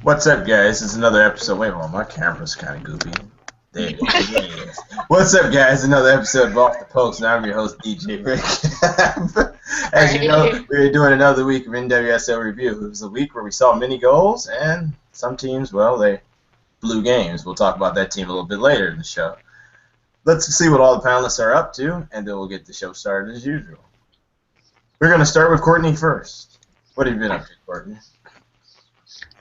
What's up, guys? It's another episode. Wait, hold on, my camera's kind of goofy. There it is. There it is. What's up, guys? Another episode of Off the Post, and I'm your host, DJ Rick. As you know, we're doing another week of NWSL review. It was a week where we saw many goals, and some teams, well, they blew games. We'll talk about that team a little bit later in the show. Let's see what all the panelists are up to, and then we'll get the show started as usual. We're going to start with Courtney first. What have you been up to, Courtney?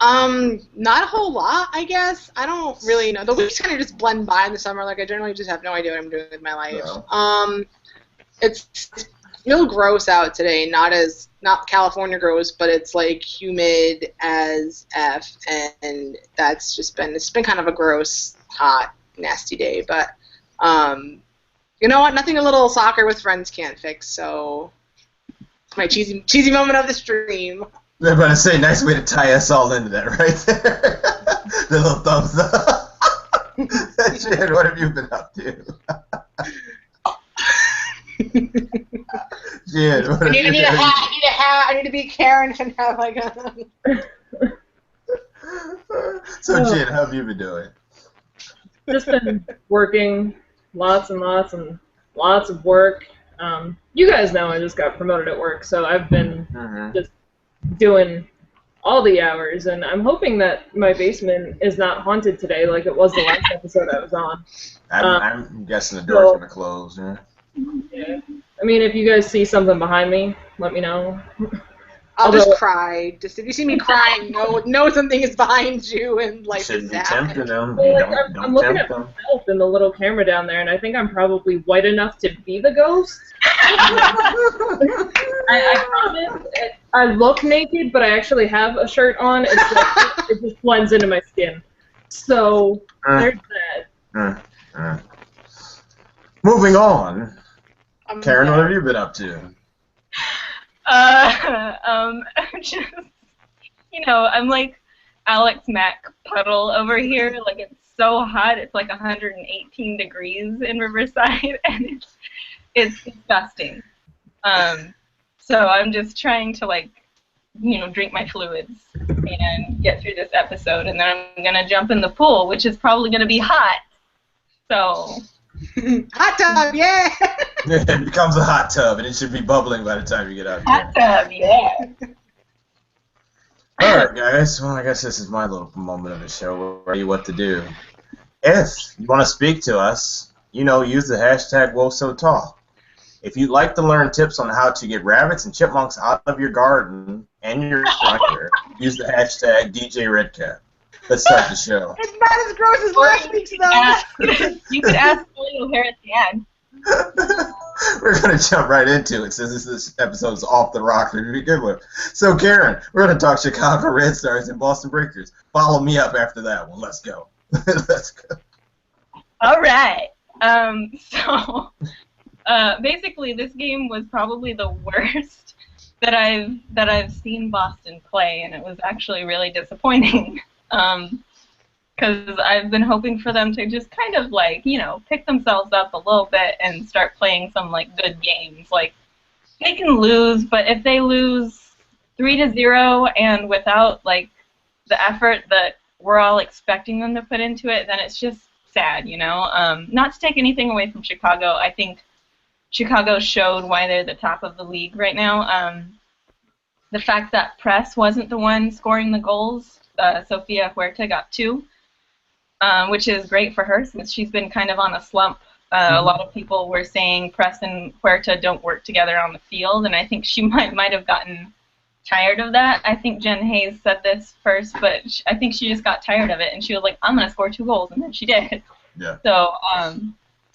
Not a whole lot, I guess. I don't really know. The weeks kind of just blend by in the summer. Like, I generally just have no idea what I'm doing with my life. No. It's real gross out today. Not California gross, but it's, like, humid as F, and it's been kind of a gross, hot, nasty day. But, you know what? Nothing a little soccer with friends can't fix, so it's my cheesy moment of the stream. I'm about to say, nice way to tie us all into that right there. The little thumbs up. Jen, what have you been up to? Jen, what have you been I need a hat. I need to be Karen and have like a... So, Jen, how have you been doing? Just been working, lots and lots of work. You guys know I just got promoted at work, so I've been just doing all the hours, and I'm hoping that my basement is not haunted today like it was the last episode I was on. I'm guessing the door's going to close, yeah. Yeah. I mean, if you guys see something behind me, let me know. I'll just cry. Just if you see me crying, know something is behind you and life is sad. Tempting them. Well, I'm looking at myself in the little camera down there, and I think I'm probably white enough to be the ghost. I promise. I look naked, but I actually have a shirt on. It just blends into my skin. So there's that. Moving on. Karen, what have you been up to? Just, I'm like Alex Mack Puddle over here. Like, it's so hot. It's like 118 degrees in Riverside, and it's disgusting. So I'm just trying to, drink my fluids and get through this episode, and then I'm going to jump in the pool, which is probably going to be hot. So... Hot tub, yeah! It becomes a hot tub, and it should be bubbling by the time you get out hot tub, yeah! Alright, guys. Well, I guess this is my little moment of the show. We'll tell you what to do. If you want to speak to us, use the hashtag WolfSoTall. If you'd like to learn tips on how to get rabbits and chipmunks out of your garden and your sprinkler, use the hashtag DJRedCap. Let's start the show. It's not as gross as last week's, though. You could ask Leo here at the end. We're going to jump right into it since this episode is off the rocker to begin with. So, Karen, we're going to talk Chicago Red Stars and Boston Breakers. Follow me up after that one. Let's go. Let's go. All right. Basically, this game was probably the worst that I've seen Boston play, and it was actually really disappointing. Because I've been hoping for them to just kind of pick themselves up a little bit and start playing some good games. Like, they can lose, but if they lose 3-0 and without the effort that we're all expecting them to put into it, then it's just sad, Not to take anything away from Chicago, I think Chicago showed why they're the top of the league right now. The fact that Press wasn't the one scoring the goals. Sofia Huerta got 2, which is great for her since she's been kind of on a slump. A lot of people were saying Press and Huerta don't work together on the field, and I think she might have gotten tired of that. I think Jen Hayes said this first, but I think she just got tired of it, and she was like, I'm going to score 2 goals, and then she did. Yeah. So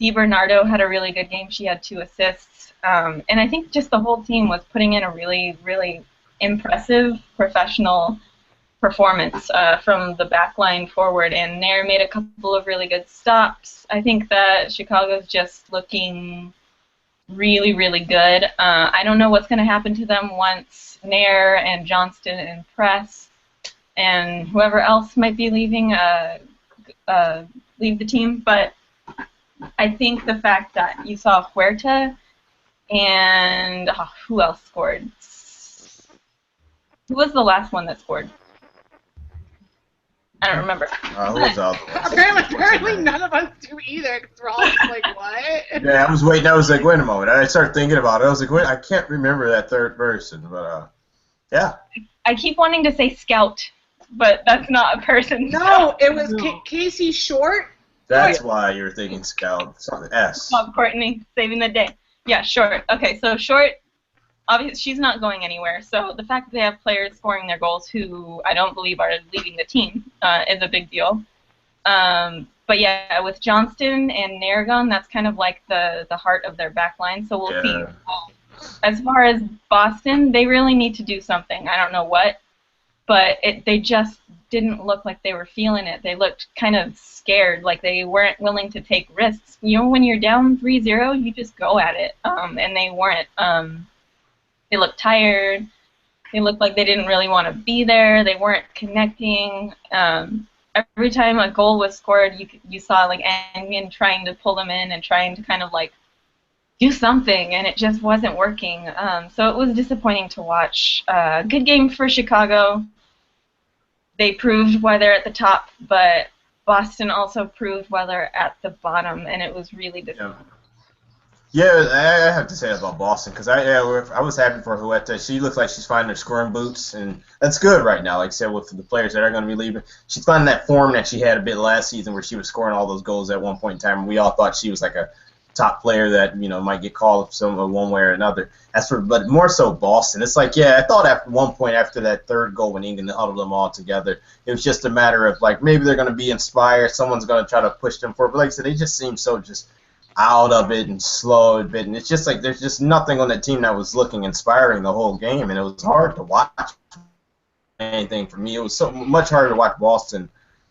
DiBernardo had a really good game. She had 2 assists, and I think just the whole team was putting in a really, really impressive professional performance from the back line forward, and Nair made a couple of really good stops. I think that Chicago's just looking really, really good. I don't know what's going to happen to them once Nair and Johnston and Press and whoever else might be leaving leave the team, but I think the fact that you saw Huerta and who else scored? Who was the last one that scored? I don't remember. Who was out there? Apparently none of us do either, because we're all just like, what? Yeah, I was waiting. I was like, wait a moment. And I started thinking about it. I was like, wait, I can't remember that third person. But, yeah. I keep wanting to say Scout, but that's not a person. No, it was Casey Short. That's why you were thinking Scout. Something S. Bob Courtney, saving the day. Yeah, Short. Okay, so Short, obviously she's not going anywhere. So the fact that they have players scoring their goals who I don't believe are leaving the team is a big deal. But yeah, with Johnston and Narragon, that's kind of like the heart of their back line. So we'll see. As far as Boston, they really need to do something. I don't know what, but they just didn't look like they were feeling it. They looked kind of scared, like they weren't willing to take risks. You know, when you're down 3-0, you just go at it, and they weren't. They looked tired. They looked like they didn't really want to be there. They weren't connecting. Every time a goal was scored, you saw like Engen trying to pull them in and trying to kind of like do something, and it just wasn't working. So it was disappointing to watch. Good game for Chicago. They proved why they're at the top, but Boston also proved why they're at the bottom, and it was really disappointing. Yeah, I have to say that about Boston, because I was happy for Huerta. She looks like she's finding her scoring boots, and that's good right now. Like I said, with the players that are going to be leaving, she's finding that form that she had a bit last season, where she was scoring all those goals at one point in time. And we all thought she was like a top player that might get called one way or another. But more so Boston. It's like, yeah, I thought at one point after that third goal when England huddled them all together, it was just a matter of like maybe they're going to be inspired, someone's going to try to push them forward. But like I said, they just seem so just out of it and slow a bit, and it's just like there's just nothing on the team that was looking inspiring the whole game, and it was hard to watch anything for me. It was so much harder to watch Boston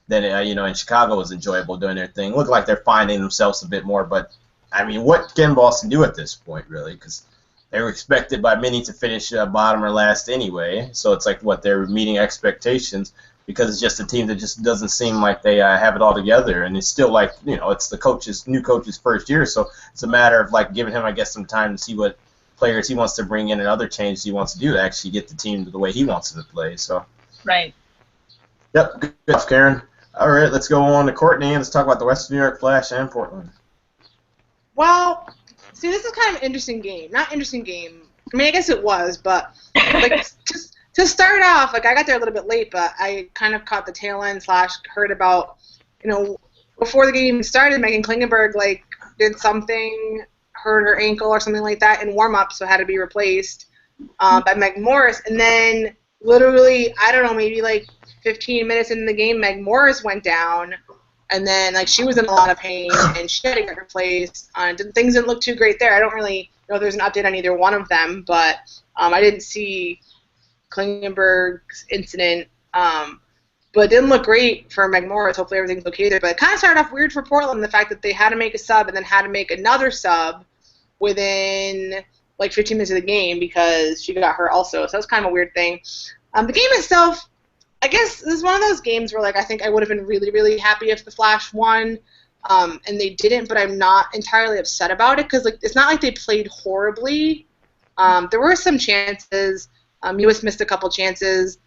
than and Chicago was enjoyable doing their thing. Looked like they're finding themselves a bit more, but I mean, what can Boston do at this point, really? Because they were expected by many to finish bottom or last anyway, so it's like they're meeting expectations. Because it's just a team that just doesn't seem like they have it all together, and it's still like it's the new coach's first year, so it's a matter of like giving him, I guess, some time to see what players he wants to bring in and other changes he wants to do to actually get the team to the way he wants it to play. So. Right. Yep. Good, Karen. All right, let's go on to Courtney and let's talk about the Western New York Flash and Portland. Well, see, this is kind of an interesting game. Not interesting game. I mean, I guess it was, but like just. To start off, like I got there a little bit late, but I kind of caught the tail end / heard about, before the game started, Megan Klingenberg like did something, hurt her ankle or something like that in warm up, so had to be replaced by Meg Morris. And then literally, I don't know, maybe like 15 minutes into the game, Meg Morris went down, and then like she was in a lot of pain and she had to get replaced. Things didn't look too great there. I don't really know if there's an update on either one of them, but I didn't see Klingenberg's incident, but it didn't look great for Meg Morris. Hopefully everything's okay there. But it kind of started off weird for Portland, the fact that they had to make a sub and then had to make another sub within like 15 minutes of the game because she got hurt also. So that's kind of a weird thing. The game itself, I guess this is one of those games where like I think I would have been really, really happy if the Flash won, and they didn't, but I'm not entirely upset about it because like it's not like they played horribly. There were some chances. US missed a couple chances.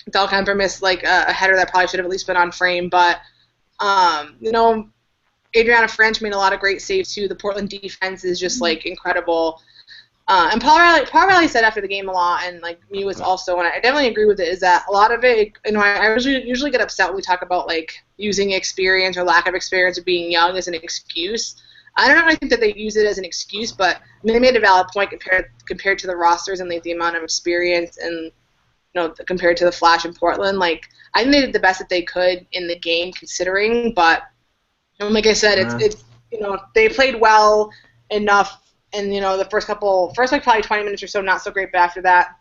Del Kemper missed like a header that probably should have at least been on frame. But, Adriana French made a lot of great saves too. The Portland defense is just like incredible. And Paul Riley said after the game a lot, and like me was also, and I definitely agree with it, is that a lot of it, I usually get upset when we talk about like using experience or lack of experience or being young as an excuse. I don't really think that they use it as an excuse, but I mean, they made a valid point compared to the rosters and like the amount of experience and compared to the Flash in Portland. Like I think they did the best that they could in the game, considering. But like I said, it's they played well enough, and the first like probably 20 minutes or so not so great, but after that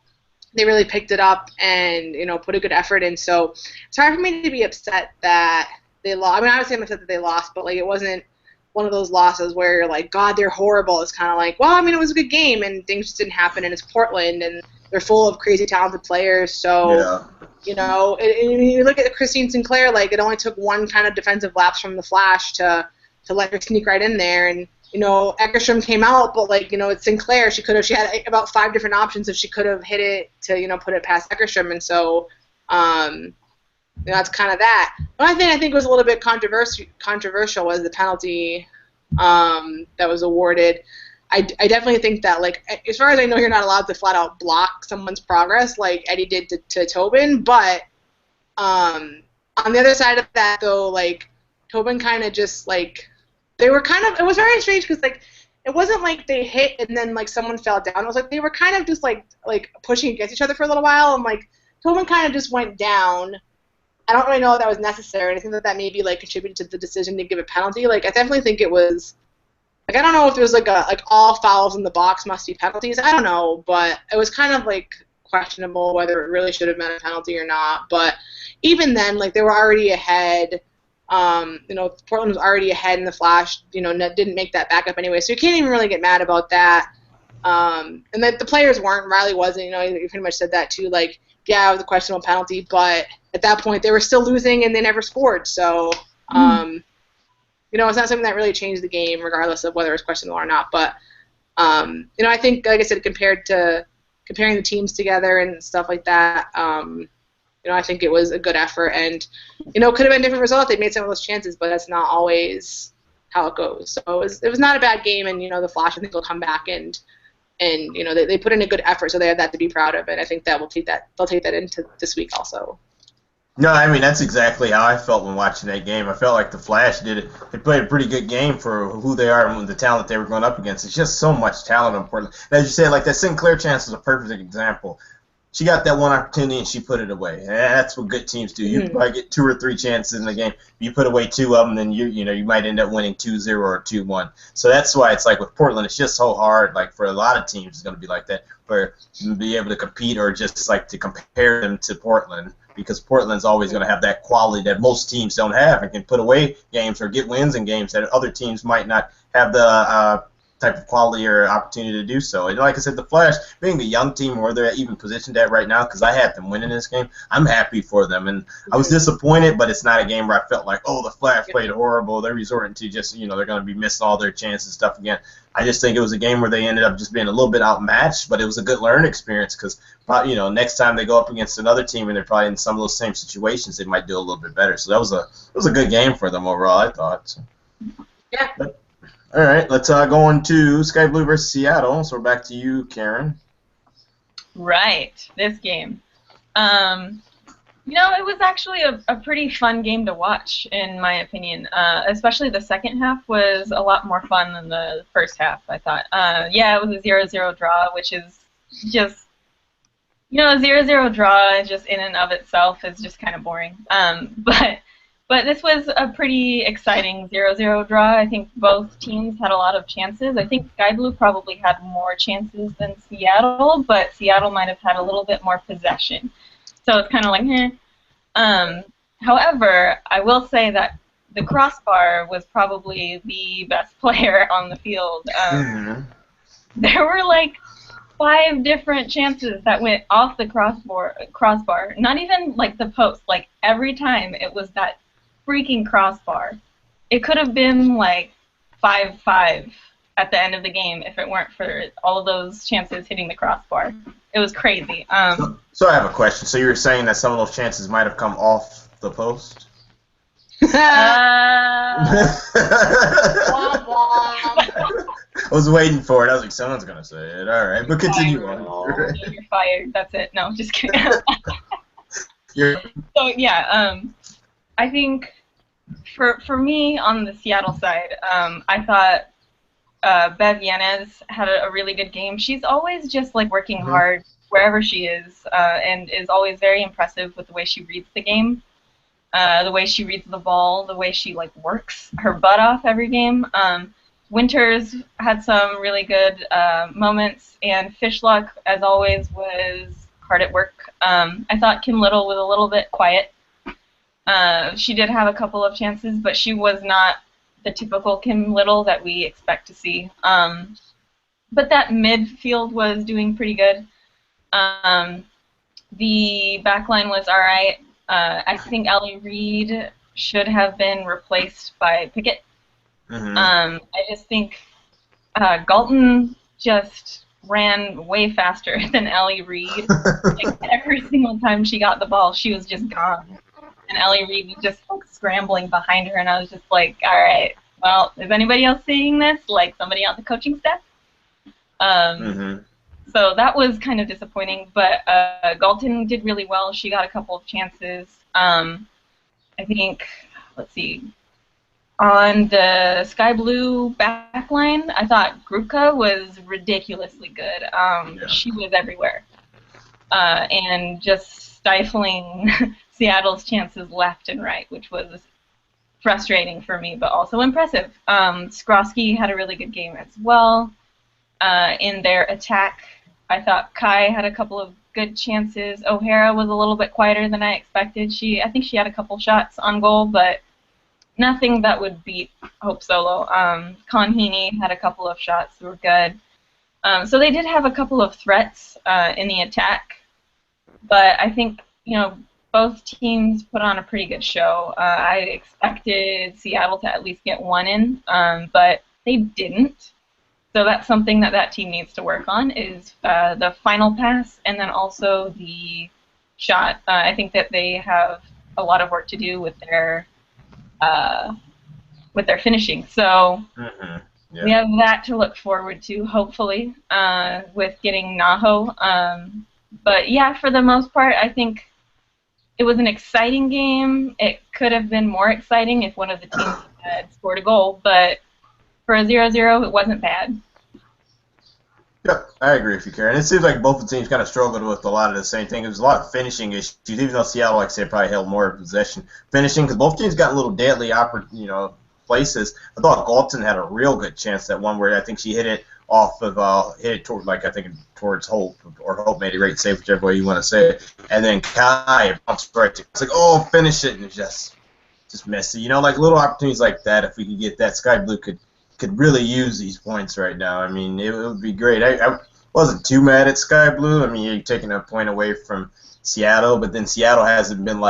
they really picked it up and put a good effort in. So it's hard for me to be upset that they lost. I mean, obviously I'm upset that they lost, but like it wasn't one of those losses where you're like, God, they're horrible. It's kind of like, well, I mean, it was a good game, and things just didn't happen, and it's Portland, and they're full of crazy talented players. So, and you look at Christine Sinclair, like it only took one kind of defensive lapse from the Flash to let her sneak right in there, and Eckerstrom came out, but like it's Sinclair. She had about 5 different options if she could have hit it to put it past Eckerstrom, and so that's kind of that. One thing I think was a little bit controversial was the penalty that was awarded. I definitely think that, like, as far as I know, you're not allowed to flat out block someone's progress like Eddie did to Tobin. But on the other side of that, though, like, Tobin kind of just, like, they were kind of, it was very strange because, like, it wasn't like they hit and then, like, someone fell down. It was like they were kind of just, like pushing against each other for a little while, and, like, Tobin kind of just went down. I don't really know if that was necessary. I think that maybe, like, contributed to the decision to give a penalty. Like, I definitely think it was, like, I don't know if there was, like, all fouls in the box must be penalties. I don't know, but it was kind of, like, questionable whether it really should have been a penalty or not. But even then, like, they were already ahead. Portland was already ahead in the Flash. Didn't make that back up anyway, so you can't even really get mad about that. And the players weren't. Riley wasn't. He pretty much said that too. Like, yeah, it was a questionable penalty, but at that point they were still losing and they never scored. So, it's not something that really changed the game, regardless of whether it was questionable or not. But, I think, like I said, comparing the teams together and stuff like that, I think it was a good effort, and it could have been a different result. They made some of those chances, but that's not always how it goes. So it was not a bad game, and the Flash, I think, will come back and they put in a good effort, so they have that to be proud of, and I think that they'll take that into this week also. No, I mean, that's exactly how I felt when watching that game. I felt like the Flash they played a pretty good game for who they are and the talent they were going up against. It's just so much talent on Portland. And as you said, like, that Sinclair chance is a perfect example. She got that one opportunity and she put it away. And that's what good teams do. You probably get 2 or 3 chances in the game. You put away 2 of them, then you might end up winning 2-0 or 2-1. So that's why it's like with Portland, it's just so hard. Like, for a lot of teams, it's going to be like that, for you to be able to compete or just like to compare them to Portland, because Portland's always going to have that quality that most teams don't have and can put away games or get wins in games that other teams might not have the type of quality or opportunity to do so. And like I said, the Flash, being a young team where they're even positioned at right now, because I had them winning this game, I'm happy for them. And I was disappointed, but it's not a game where I felt like, oh, the Flash played horrible. They're resorting to just, they're going to be missing all their chances and stuff again. I just think it was a game where they ended up just being a little bit outmatched, but it was a good learning experience because, next time they go up against another team and they're probably in some of those same situations, they might do a little bit better. So it was a good game for them overall, I thought. So. Yeah. But, all right, let's go on to Sky Blue versus Seattle. So we're back to you, Karen. Right, this game. It was actually a pretty fun game to watch, in my opinion. Especially the second half was a lot more fun than the first half, I thought. It was a 0-0 draw, which is just, a 0-0 draw just in and of itself is just kind of boring. But this was a pretty exciting 0-0 draw. I think both teams had a lot of chances. I think Sky Blue probably had more chances than Seattle, but Seattle might have had a little bit more possession. So it's kind of like, However, I will say that the crossbar was probably the best player on the field. There were like 5 different chances that went off the crossbar. Not even like the post. Like every time it was that freaking crossbar. It could have been like 5-5 at the end of the game if it weren't for all of those chances hitting the crossbar. It was crazy. So I have a question. So you were saying that some of those chances might have come off the post? Womp I was waiting for it. I was like, someone's going to say it. All right, but continue on. You're fired. That's it. No, just kidding. So, I think for me on the Seattle side, I thought Bev Yanez had a really good game. She's always just like working hard wherever she is, and is always very impressive with the way she reads the game, the way she reads the ball, the way she like works her butt off every game. Winters had some really good moments, and Fishlock, as always, was hard at work. I thought Kim Little was a little bit quiet. She did have a couple of chances, but she was not the typical Kim Little that we expect to see. But that midfield was doing pretty good. The backline was all right. I think Ellie Reed should have been replaced by Pickett. I just think Galton just ran way faster than Ellie Reed. Like, every single time she got the ball, she was just gone. and Ellie Reed was just like scrambling behind her, and I was just like, all right, well, is anybody else seeing this? Like somebody on the coaching staff? So that was kind of disappointing, but Galton did really well. She got a couple of chances. I think, let's see, on the Sky Blue backline, I thought Grupka was ridiculously good. She was everywhere. And just stifling Seattle's chances left and right, which was frustrating for me, but also impressive. Skrosky had a really good game as well. In their attack, I thought Kai had a couple of good chances. O'Hara was a little bit quieter than I expected. I think she had a couple shots on goal, but nothing that would beat Hope Solo. Con Heaney had a couple of shots that were good. So they did have a couple of threats in the attack, but I think, both teams put on a pretty good show. I expected Seattle to at least get one in, but they didn't. So that's something that team needs to work on, is the final pass and then also the shot. I think that they have a lot of work to do with their finishing. So we have that to look forward to, hopefully, with getting Naho. But yeah, for the most part, I think it was an exciting game. It could have been more exciting if one of the teams had scored a goal, but for a 0-0, it wasn't bad. Yep, I agree with you, Karen. It seems like both the teams kind of struggled with a lot of the same thing. There was a lot of finishing issues, even though Seattle, like I said, probably held more possession. Finishing, because both teams got a little deadly places. I thought Galton had a real good chance, that one where I think she hit it off of, hit it toward, towards Hope, or Hope made a great save, whichever way you want to say it. And then Kai bounced right to, it's like, oh, finish it, and it's just messy. Like little opportunities like that, if we could get that, Sky Blue could really use these points right now. I mean, it would be great. I wasn't too mad at Sky Blue. I mean, you're taking a point away from Seattle, but then Seattle hasn't been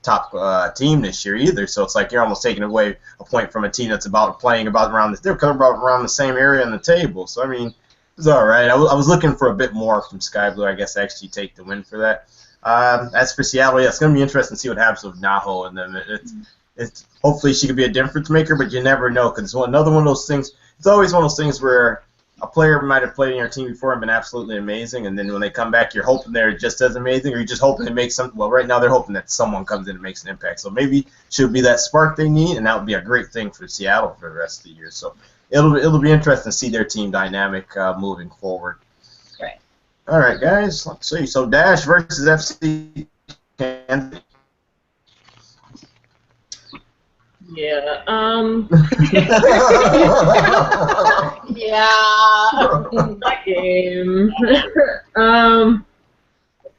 top team this year either. So it's like you're almost taking away a point from a team that's playing around the same area on the table. So I mean, it's all right. I was looking for a bit more from Sky Blue. I guess actually take the win for that. As for Seattle, yeah, it's going to be interesting to see what happens with Naho and them. It's hopefully she could be a difference maker, but you never know, because it's another one of those things. It's always one of those things where a player might have played in your team before and been absolutely amazing, and then when they come back, you're hoping they're just as amazing, or you're just hoping to make something. Well, right now they're hoping that someone comes in and makes an impact. So maybe should be that spark they need, and that would be a great thing for Seattle for the rest of the year. So it'll be interesting to see their team dynamic moving forward. Right. All right, guys. Let's see. So Dash versus FC Kansas. Yeah. Yeah. That game.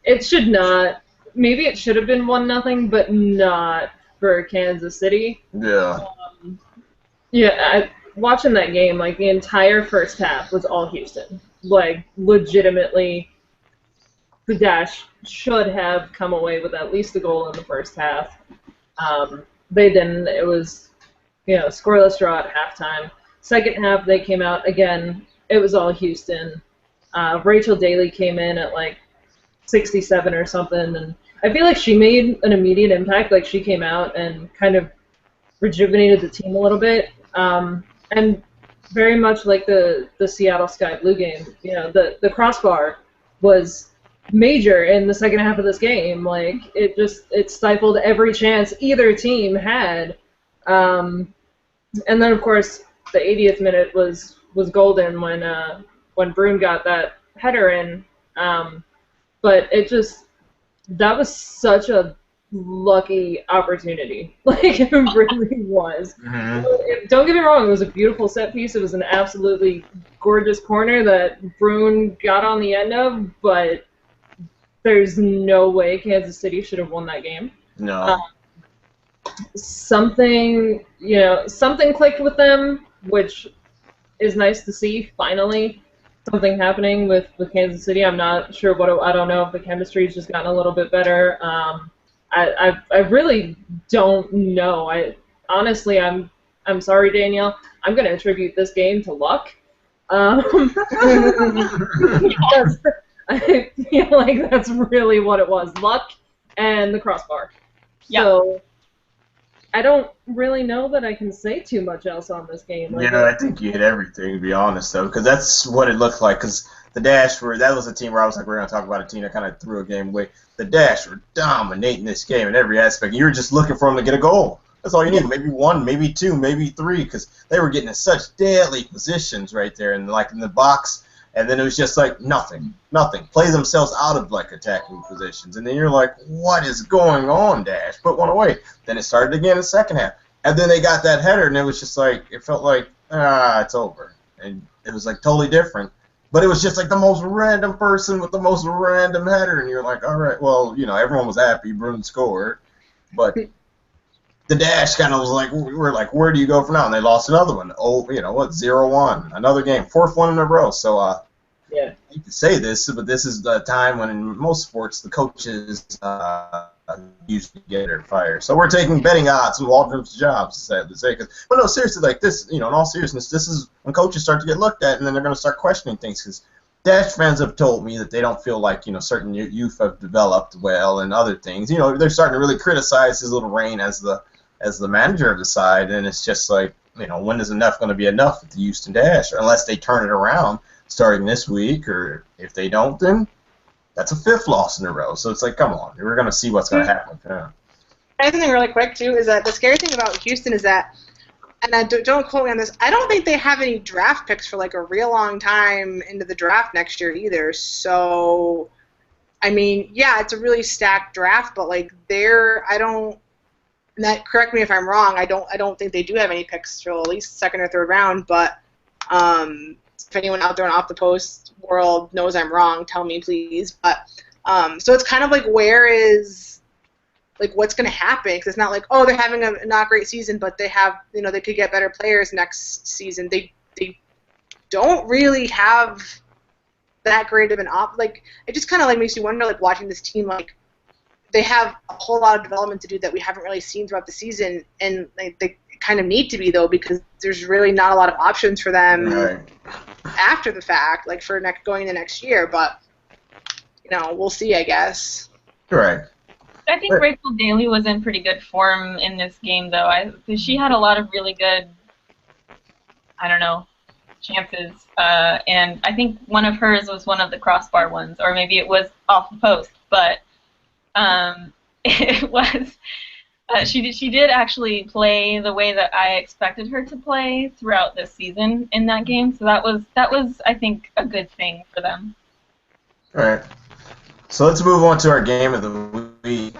It should not. Maybe it should have been 1-0, but not for Kansas City. Yeah. Watching that game, the entire first half was all Houston. Legitimately, the Dash should have come away with at least a goal in the first half. They didn't. It was, scoreless draw at halftime. Second half, they came out again. It was all Houston. Rachel Daly came in at 67 or something, and I feel like she made an immediate impact. She came out and kind of rejuvenated the team a little bit, and very much like the Seattle Sky Blue game. The crossbar was major in the second half of this game. It stifled every chance either team had. And then of course the 80th minute was golden when Brune got that header in. But that was such a lucky opportunity. It really was. Mm-hmm. Don't get me wrong, it was a beautiful set piece. It was an absolutely gorgeous corner that Brune got on the end of, but there's no way Kansas City should have won that game. No. Something clicked with them, which is nice to see, finally. Something happening with Kansas City. I'm not sure I don't know if the chemistry's just gotten a little bit better. I really don't know. Honestly, I'm sorry, Danielle. I'm going to attribute this game to luck. I feel like that's really what it was. Luck and the crossbar. So I don't really know that I can say too much else on this game. Like, Yeah, I think you hit everything, to be honest, though, because that's what it looked like. Because the Dash that was a team where I was like, we're going to talk about a team that kind of threw a game away. The Dash were dominating this game in every aspect. You were just looking for them to get a goal. That's all you need. Maybe one, maybe two, maybe three, because they were getting in such deadly positions right there, and like in the box. And then it was just like nothing. Play themselves out of like attacking positions, and then you're like, what is going on, Dash? Put one away. Then it started again in the second half. And then they got that header, and it was just like, it felt like, it's over. And it was like totally different. But it was just like the most random person with the most random header, and you're like, all right, well, everyone was happy. Bruin scored. But the Dash kind of was like, we're like, where do you go from now? And they lost another one. 0-1. Another game. Fourth one in a row. So, yeah. I hate to say this, but this is the time when in most sports the coaches usually get their fired. So we're taking betting odds and Waldron's jobs, sad to say. But no, seriously, like this, in all seriousness, this is when coaches start to get looked at, and then they're going to start questioning things. Because Dash fans have told me that they don't feel like certain youth have developed well and other things. They're starting to really criticize his little reign as the manager of the side, and it's just like, when is enough going to be enough with the Houston Dash, unless they turn it around starting this week, or if they don't, then that's a fifth loss in a row. So it's like, come on, we're going to see what's going to happen. Yeah. Another thing really quick, too, is that the scary thing about Houston is that, and I don't quote me on this, I don't think they have any draft picks for like a real long time into the draft next year either. So, I mean, yeah, it's a really stacked draft, but like correct me if I'm wrong, I don't think they do have any picks till at least second or third round, but if anyone out there in Off the Post world knows I'm wrong, tell me please. But so it's kind of like, what's going to happen? Because it's not like, oh, they're having a not great season, but they have, they could get better players next season. They don't really have that great of an it just kind of like makes you wonder, like watching this team, like they have a whole lot of development to do that we haven't really seen throughout the season, and they kind of need to be, though, because there's really not a lot of options for them after the fact, like for going into next year. But we'll see, I guess. Correct. I think Rachel Daly was in pretty good form in this game, though. She had a lot of really good, chances, and I think one of hers was one of the crossbar ones, or maybe it was off the post, but it was. She did actually play the way that I expected her to play throughout this season in that game, so that was I think a good thing for them. All right. So let's move on to our game of the week,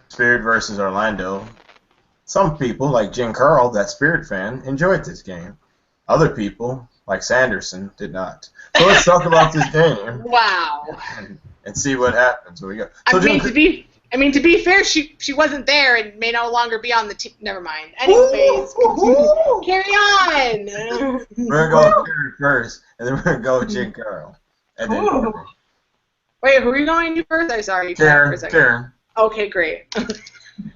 Spirit versus Orlando. Some people, like Jen Carl, that Spirit fan, enjoyed this game. Other people, like Sanderson, did not. So let's talk about this game. Wow. And see what happens. Here we go. So I mean, to be fair, she wasn't there and may no longer be on the team. Never mind. Anyways, carry on. We're going to go Karen first, and then we're going to go with Jen Carl. And then wait, who are you going to first? I'm sorry. Karen. Okay, great. Sorry,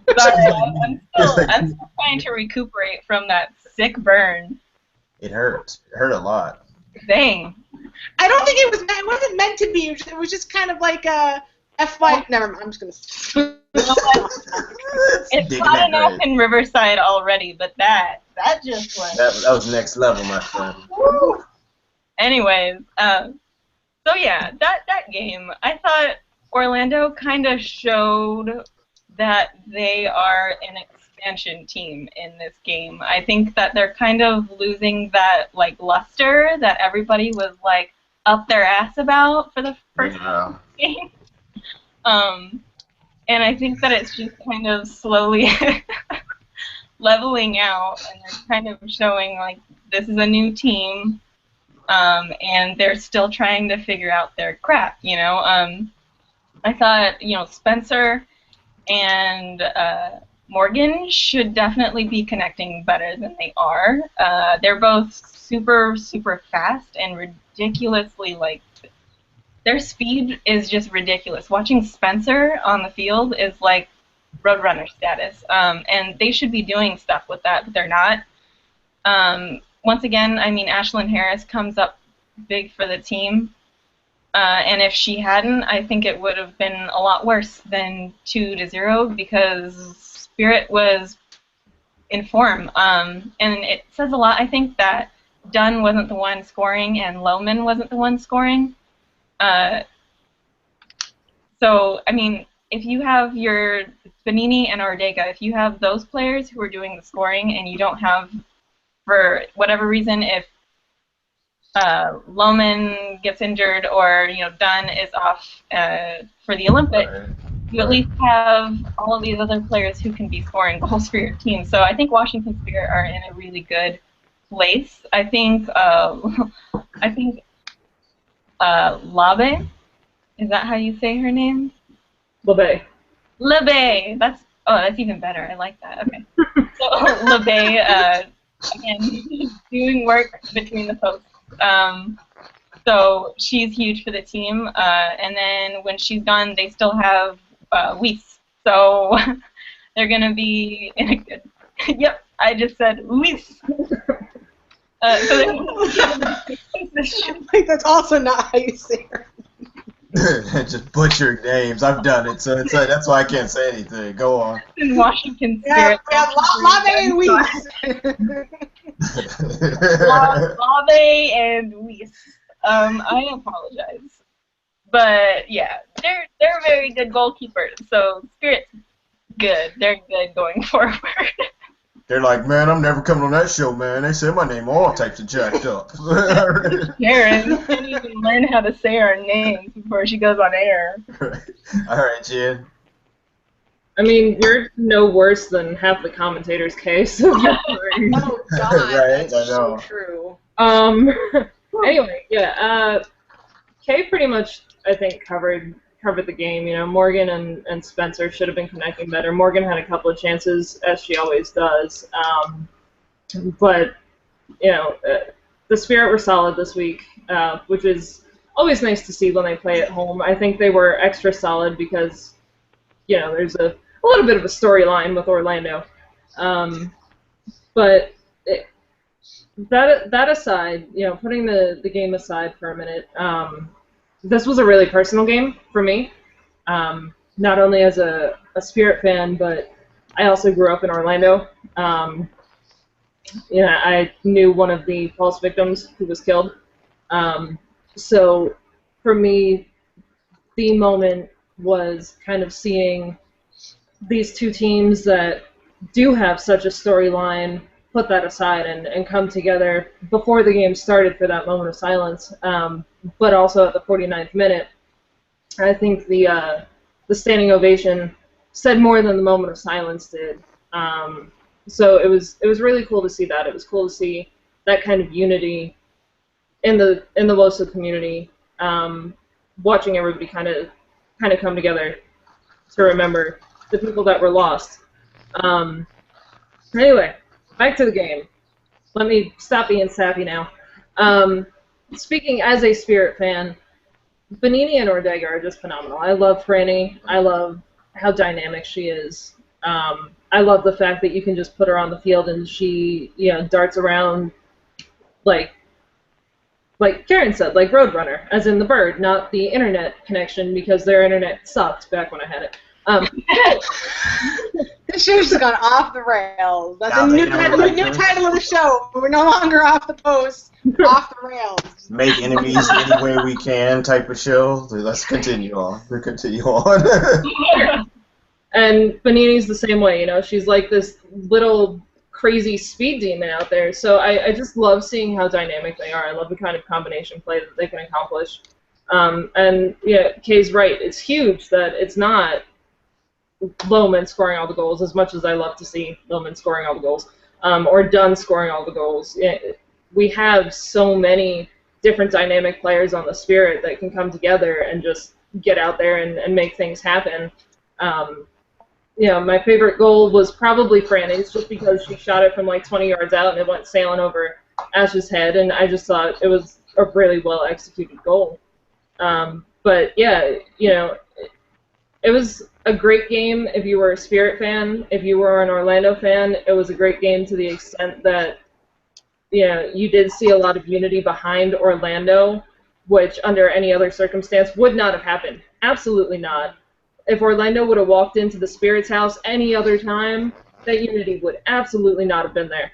I'm still trying to recuperate from that sick burn. It hurt. It hurt a lot. Dang. I don't think it wasn't meant to be. It was just kind of like a FY. Never mind. I'm just gonna. It's hot enough in Riverside already, but that just went. That was next level, my friend. Woo. Anyways, so yeah, that game, I thought Orlando kind of showed that they are an expansion team in this game. I think that they're kind of losing that like luster that everybody was like up their ass about for the first game. And I think that it's just kind of slowly leveling out, and they're kind of showing like this is a new team, and they're still trying to figure out their crap. I thought Spencer and Morgan should definitely be connecting better than they are. They're both super, super fast and ridiculously, like, their speed is just ridiculous. Watching Spencer on the field is like Roadrunner status. And they should be doing stuff with that, but they're not. Once again, I mean, Ashlyn Harris comes up big for the team. And if she hadn't, I think it would have been a lot worse than 2-0 because Spirit was in form. And it says a lot, I think, that Dunn wasn't the one scoring and Lohman wasn't the one scoring. So, I mean, if you have your Bonini and Ortega, if you have those players who are doing the scoring and you don't have, for whatever reason, if Lohman gets injured or Dunn is off for the Olympics, you at least have all of these other players who can be scoring goals for your team. So I think Washington Spirit are in a really good place. I think Labe, is that how you say her name? Labe. Labe. That's even better. I like that. Okay. So Labe, again, doing work between the posts. So she's huge for the team. And then when she's gone, they still have Weiss. So they're going to be in a good... Yep, I just said Weiss. Like, that's also not how you say her. Just butchering names. I've done it, so that's why I can't say anything. Go on. In Washington Spirit. Yeah, Labe and Weiss. Labe and Weiss. I apologize. But yeah, they're very good goalkeepers. So Spirit's good. They're good going forward. They're like, man, I'm never coming on that show, man. They say my name all types of jacked up. Karen can't even learn how to say our names before she goes on air. All right, Jen. I mean, you're no worse than half the commentators' case. So Oh God, Right, that's I know. so true. Anyway, yeah. Kay pretty much, I think, covered the game. Morgan and Spencer should have been connecting better. Morgan had a couple of chances, as she always does. But the Spirit were solid this week, which is always nice to see when they play at home. I think they were extra solid because there's a little bit of a storyline with Orlando. But that aside, putting the game aside for a minute, this was a really personal game for me. Not only as a Spirit fan, but I also grew up in Orlando. I knew one of the false victims who was killed. So for me, the moment was kind of seeing these two teams that do have such a storyline put that aside and come together before the game started for that moment of silence, but also at the 49th minute. I think the standing ovation said more than the moment of silence did. So it was really cool to see that. It was cool to see that kind of unity in the WOSO community, watching everybody kind of come together to remember the people that were lost. Anyway, back to the game. Let me stop being sappy now. Speaking as a Spirit fan, Bonini and Ortega are just phenomenal. I love Franny. I love how dynamic she is. I love the fact that you can just put her on the field and she, darts around like Karen said, like Roadrunner, as in the bird, not the internet connection, because their internet sucked back when I had it. This show's just gone off the rails. That's Now a they new know title, what new I do. title of the show. We're no longer off the post, off the rails. Make enemies any way we can type of show. Let's continue on. We'll continue on. And Bonini's the same way, she's like this little crazy speed demon out there. So I just love seeing how dynamic they are. I love the kind of combination play that they can accomplish. And yeah, Kay's right. It's huge that it's not Lohman scoring all the goals, as much as I love to see Lohman scoring all the goals, or Dunn scoring all the goals. We have so many different dynamic players on the Spirit that can come together and just get out there and make things happen. My favorite goal was probably Franny's, just because she shot it from like 20 yards out and it went sailing over Ash's head, and I just thought it was a really well executed goal. But yeah, it was a great game if you were a Spirit fan. If you were an Orlando fan, it was a great game to the extent that you did see a lot of unity behind Orlando, which under any other circumstance would not have happened. Absolutely not. If Orlando would have walked into the Spirit's house any other time, that unity would absolutely not have been there.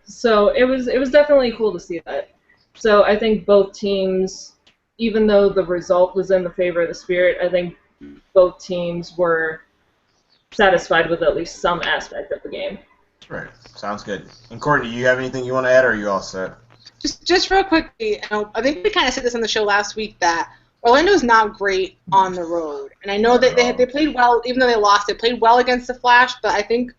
So it was definitely cool to see that. So I think both teams, even though the result was in the favor of the Spirit, I think both teams were satisfied with at least some aspect of the game. Right. Sounds good. And Courtney, you have anything you want to add, or are you all set? Just real quickly, I think we kind of said this on the show last week that Orlando's not great on the road, and I know that they played well, even though they lost. They played well against the Flash, but I think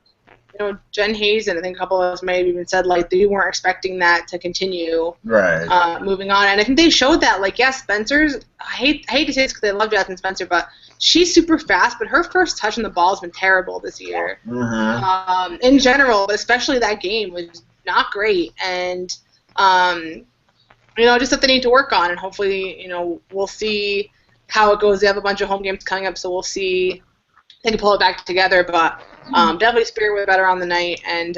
Jen Hayes and I think a couple of us may have even said like they weren't expecting that to continue. Right. Moving on, and I think they showed that. Like, yes, Spencer's. I hate to say this because I love Jasmine Spencer, but she's super fast. But her first touch on the ball has been terrible this year. Mm-hmm. In general, but especially that game was not great, and just that they need to work on, and hopefully, we'll see how it goes. They have a bunch of home games coming up, so we'll see if they can pull it back together. But definitely Spirit were better on the night, and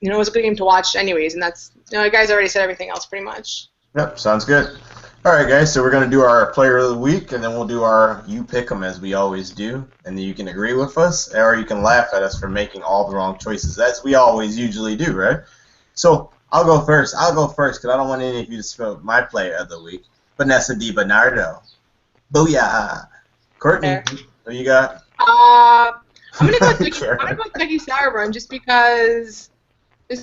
it was a good game to watch anyways, and that's, you guys already said everything else pretty much. Yep, sounds good. All right, guys, so we're going to do our player of the week, and then we'll do our you pick 'em as we always do, and then you can agree with us, or you can laugh at us for making all the wrong choices, as we always usually do, right? So I'll go first because I don't want any of you to spill my player of the week. Vanessa DiBernardo. Booyah. Courtney, who you got? I'm gonna go with Becky Sauerbrunn just because I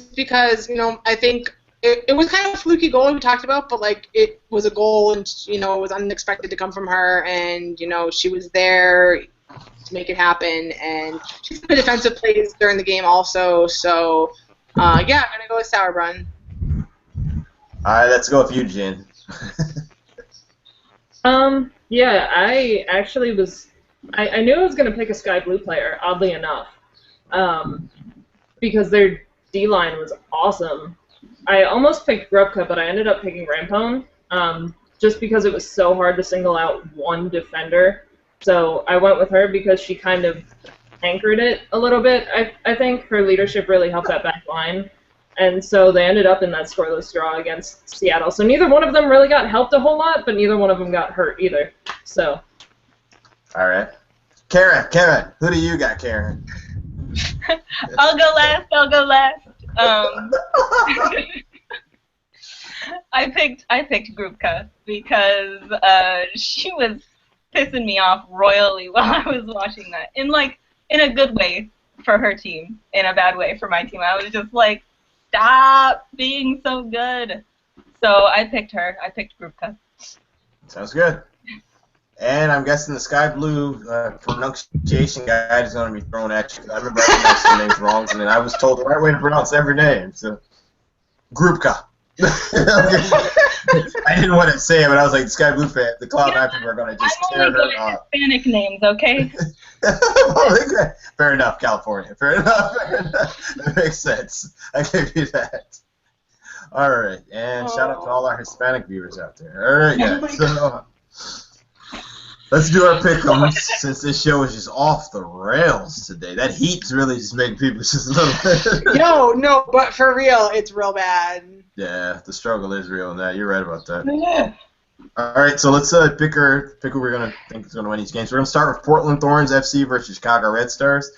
think it was kind of a fluky goal we talked about, but like it was a goal and it was unexpected to come from her, and she was there to make it happen, and she's good defensive plays during the game also. So I'm gonna go with Sauerbrunn. All right, let's go with you, Jen. Yeah, I actually was. I knew I was going to pick a Sky Blue player, oddly enough, because their D-line was awesome. I almost picked Grubka, but I ended up picking Rampone, just because it was so hard to single out one defender. So I went with her because she kind of anchored it a little bit. I think her leadership really helped that back line. And so they ended up in that scoreless draw against Seattle. So neither one of them really got helped a whole lot, but neither one of them got hurt either. So. All right. Karen, who do you got, Karen? I'll go last. I picked Grupka because she was pissing me off royally while I was watching that. In a good way for her team, in a bad way for my team. I was just like, stop being so good. So I picked her. I picked Grupka. Sounds good. And I'm guessing the Sky Blue pronunciation guide is going to be thrown at you because I remember I pronounced some names wrong, and then I was told the right way to pronounce every name. So, Grupka. I didn't want to say it, but I was like, the Sky Blue fan, the Cloud9 people are going to just tear her up. Hispanic names, okay? Fair enough, California. Fair enough. That makes sense. I give you that. All right, and shout out to all our Hispanic viewers out there. All right, guys. So let's do our pick-ems since this show is just off the rails today. That heat's really just making people just a little bit. No, but for real, it's real bad. Yeah, the struggle is real in that. You're right about that. Yeah. All right, so let's pick who we're going to think is going to win these games. We're going to start with Portland Thorns FC versus Chicago Red Stars.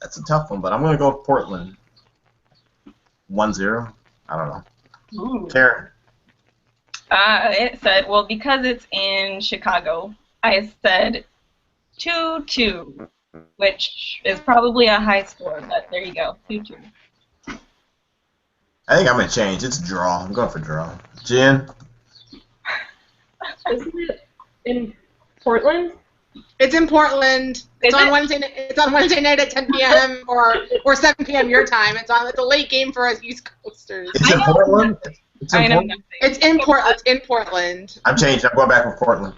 That's a tough one, but I'm going to go with Portland. 1-0. I don't know. Ooh. Karen. It said, because it's in Chicago, I said 2-2, which is probably a high score, but there you go, 2-2. I think I'm going to change. It's a draw. I'm going for draw. Jen? Isn't it in Portland? It's in Portland. It's on Wednesday night at 10 p.m. or 7 p.m. your time. It's a late game for us East Coasters. It's in Portland? It's in Portland. I'm changing. I'm going back with Portland.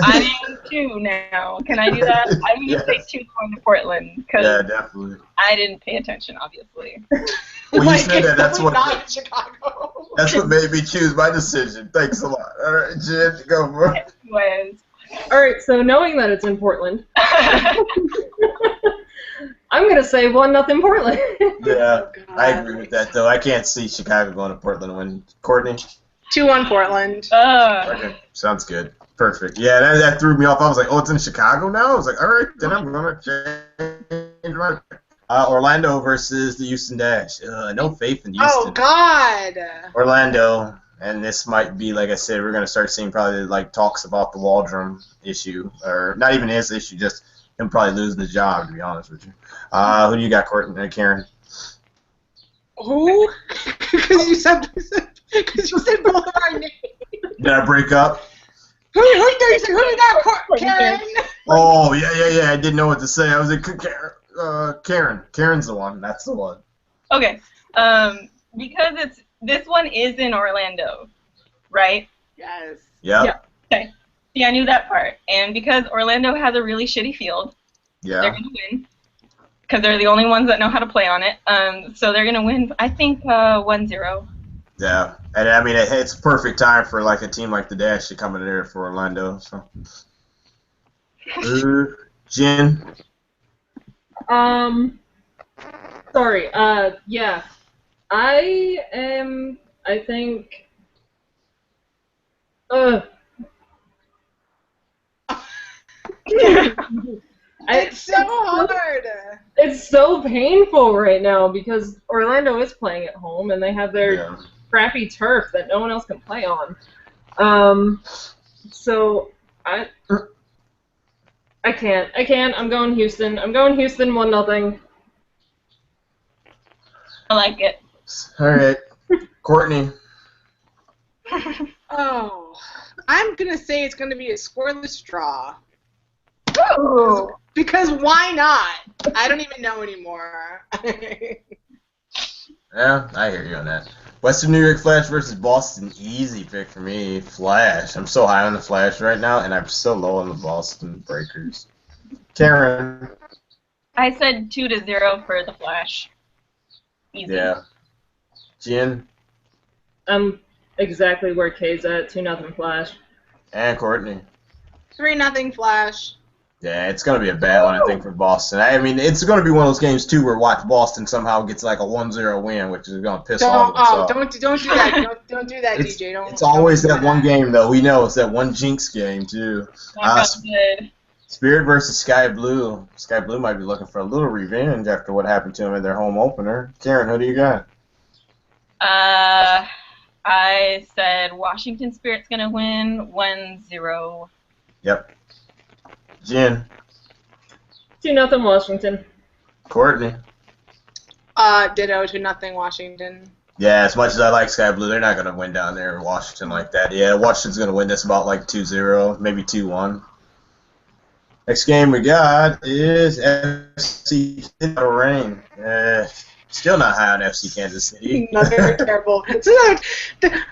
I am too now. Can I do that? I'm going to say 2 going to Portland. Yeah, definitely. I didn't pay attention, obviously. Well, you said that. That's not Chicago. That's what made me choose my decision. Thanks a lot. All right, Jen, go for it. Anyways. All right, so knowing that it's in Portland, I'm going to say 1-0 Portland. Yeah, I agree with that, though. I can't see Chicago going to Portland when Courtney. 2-1 Portland. Okay, sounds good. Perfect. Yeah, that threw me off. I was like, oh, it's in Chicago now? I was like, all right, then I'm going to change my Orlando versus the Houston Dash. No faith in Houston. Oh, God. Orlando, and this might be, like I said, we're going to start seeing probably like talks about the Waldron issue, or not even his issue, just him probably losing the job, to be honest with you. Who do you got, Courtney, Karen? Who? Because you said both of our names. Did I break up? Who you got, Karen? Oh, yeah. I didn't know what to say. I was like, Karen. Karen's the one. That's the one. Okay. Because this one is in Orlando, right? Yes. Yep. Yeah. Okay. Yeah, I knew that part. And because Orlando has a really shitty field, they're going to win. Because they're the only ones that know how to play on it. So they're going to win, I think, 1-0. Yeah, and I mean it's perfect time for like a team like the Dash to come in there for Orlando. So, Jen. Sorry. Yeah. I think. It's so hard. It's so painful right now because Orlando is playing at home and they have their crappy turf that no one else can play on. So I can't. I'm going Houston. 1-0. I like it. All right, Courtney. Oh, I'm gonna say it's gonna be a scoreless draw. Ooh. Because why not? I don't even know anymore. Yeah, I hear you on that. Western New York Flash versus Boston, easy pick for me. Flash. I'm so high on the Flash right now, and I'm so low on the Boston Breakers. Karen. I said 2-0 for the Flash. Easy. Yeah. Jen. I'm exactly where Kay's at. 2-0 Flash. And Courtney. 3-0 Flash. Yeah, it's going to be a bad one, I think, for Boston. I mean, it's going to be one of those games, too, where watch Boston somehow gets like a 1-0 win, which is going to piss all of us off. Don't do that. Don't do that, DJ. It's always that one game, though. We know it's that one jinx game, too. Good. Spirit versus Sky Blue. Sky Blue might be looking for a little revenge after what happened to them in their home opener. Karen, who do you got? I said Washington Spirit's going to win 1-0. Yep. Jen. 2-0 Washington. Courtney. Ditto, 2-0 Washington. Yeah, as much as I like Sky Blue, they're not going to win down there in Washington like that. Yeah, Washington's going to win this about like 2-0, maybe 2-1. Next game we got is FC Rain. Still not high on FC Kansas City. Not very terrible. So like, the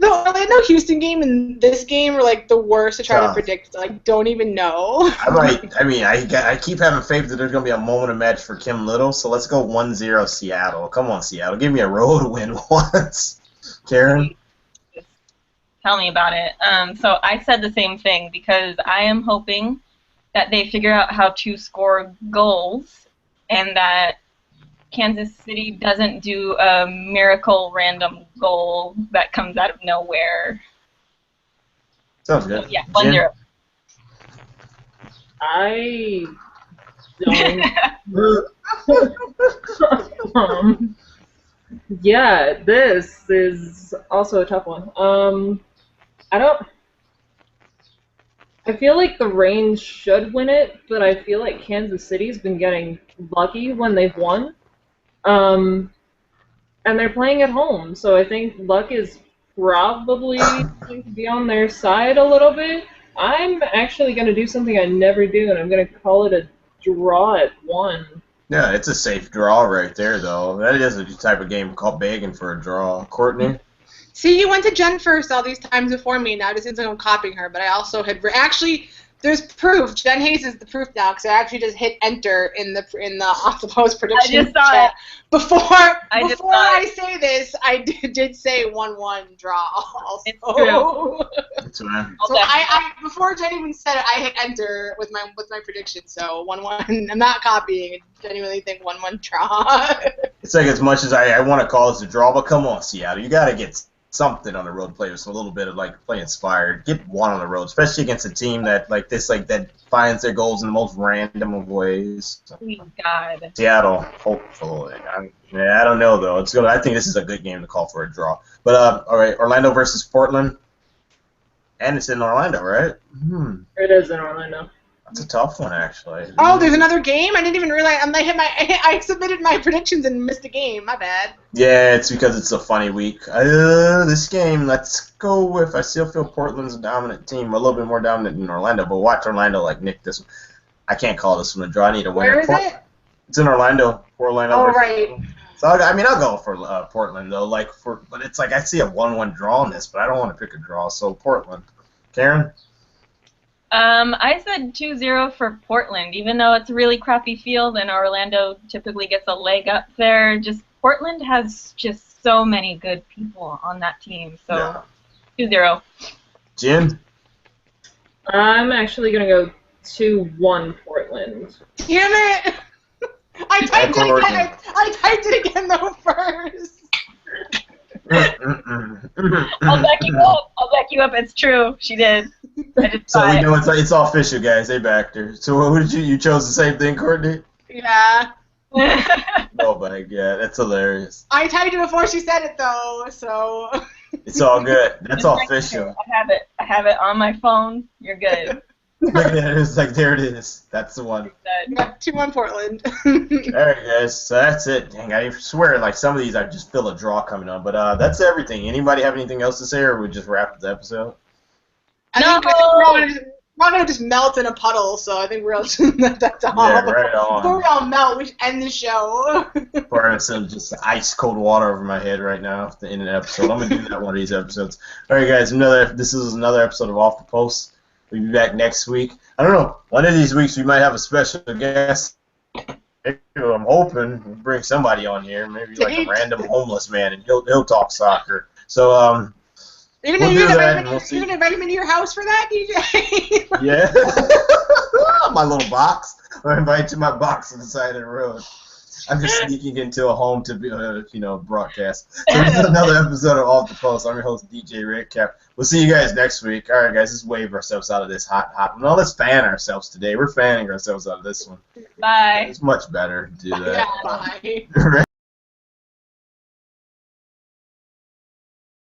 Orlando Houston game and this game are like the worst to try to predict. Like, don't even know. I keep having faith that there's gonna be a moment of match for Kim Little. So let's go 1-0 Seattle. Come on, Seattle, give me a road win once. Karen. Tell me about it. So I said the same thing because I am hoping that they figure out how to score goals and that Kansas City doesn't do a miracle random goal that comes out of nowhere. Sounds good. So, yeah, 1-0. I don't. Yeah, this is also a tough one. I feel like the Reigns should win it, but I feel like Kansas City's been getting lucky when they've won. And they're playing at home, so I think luck is probably going to be on their side a little bit. I'm actually going to do something I never do, and I'm going to call it a draw at 1. Yeah, it's a safe draw right there, though. That is a type of game called begging for a draw. Courtney? See, you went to Jen first all these times before me. Now it seems like I'm copying her, but I also had actually. There's proof. Jen Hayes is the proof now because I actually just hit enter in the on the post prediction. I just saw it. Before I say this, I did say 1-1 draw. Also. It's true. That's right. So I before Jen even said it, I hit enter with my prediction. So 1-1. I'm not copying. I genuinely think 1-1 draw. It's like as much as I want to call this a draw, but come on, Seattle, you got to get something on the road. Play with some, a little bit of like play inspired. Get one on the road, especially against a team that like this, like that finds their goals in the most random of ways. Sweet God. Seattle, hopefully. I don't know though. It's good. I think this is a good game to call for a draw. But all right, Orlando versus Portland, and it's in Orlando, right? It is in Orlando. That's a tough one, actually. Oh, there's another game? I didn't even realize. I submitted my predictions and missed a game. My bad. Yeah, it's because it's a funny week. This game, let's go with. I still feel Portland's a dominant team, a little bit more dominant than Orlando. But watch Orlando like nick this one. I can't call this one a draw. I need a winner. Where is it? It's in Orlando. Orlando. Oh, right. So I'll go for Portland though. But it's like I see a 1-1 draw in this, but I don't want to pick a draw. So Portland. Karen. I said 2-0 for Portland, even though it's a really crappy field and Orlando typically gets a leg up there. Just Portland has just so many good people on that team. So 2-0. Jim? I'm actually going to go 2-1 Portland. Damn it! I typed it again. I typed it again though first. I'll back you up. It's true. She did. So we know it's all official, guys. They backed her. So who did you chose the same thing, Courtney? Yeah. Oh my God, that's hilarious. I typed it before she said it though, so. It's all good. That's all official. I have it on my phone. You're good. Look at it. It's like there it is. That's the one. Yeah, 2-1 Portland. All right, guys. So that's it. Dang, I swear, like some of these, I just feel a draw coming on. But that's everything. Anybody have anything else to say, or we just wrap the episode? I think we're all gonna just melt in a puddle, so I think we're all that's all. Yeah, right on. Before we all melt, we should end the show. Pour some just ice cold water over my head right now at the end of the episode. I'm gonna do that one of these episodes. All right, guys. This is another episode of Off the Post. We'll be back next week. I don't know. One of these weeks we might have a special guest. Maybe, I'm hoping we'll bring somebody on here. Maybe like a random homeless man, and he'll talk soccer. So You're we'll do that. You're gonna invite him into your house for that, DJ? Yeah. My little box. I'll invite you to my box on the side of the road. I'm just sneaking into a home to be, broadcast. So this is another episode of Off the Post. I'm your host, DJ Rick Cap. We'll see you guys next week. All right, guys, let's wave ourselves out of this hot. No, let's fan ourselves today. We're fanning ourselves out of this one. Bye. It's much better to do that. Yeah, bye.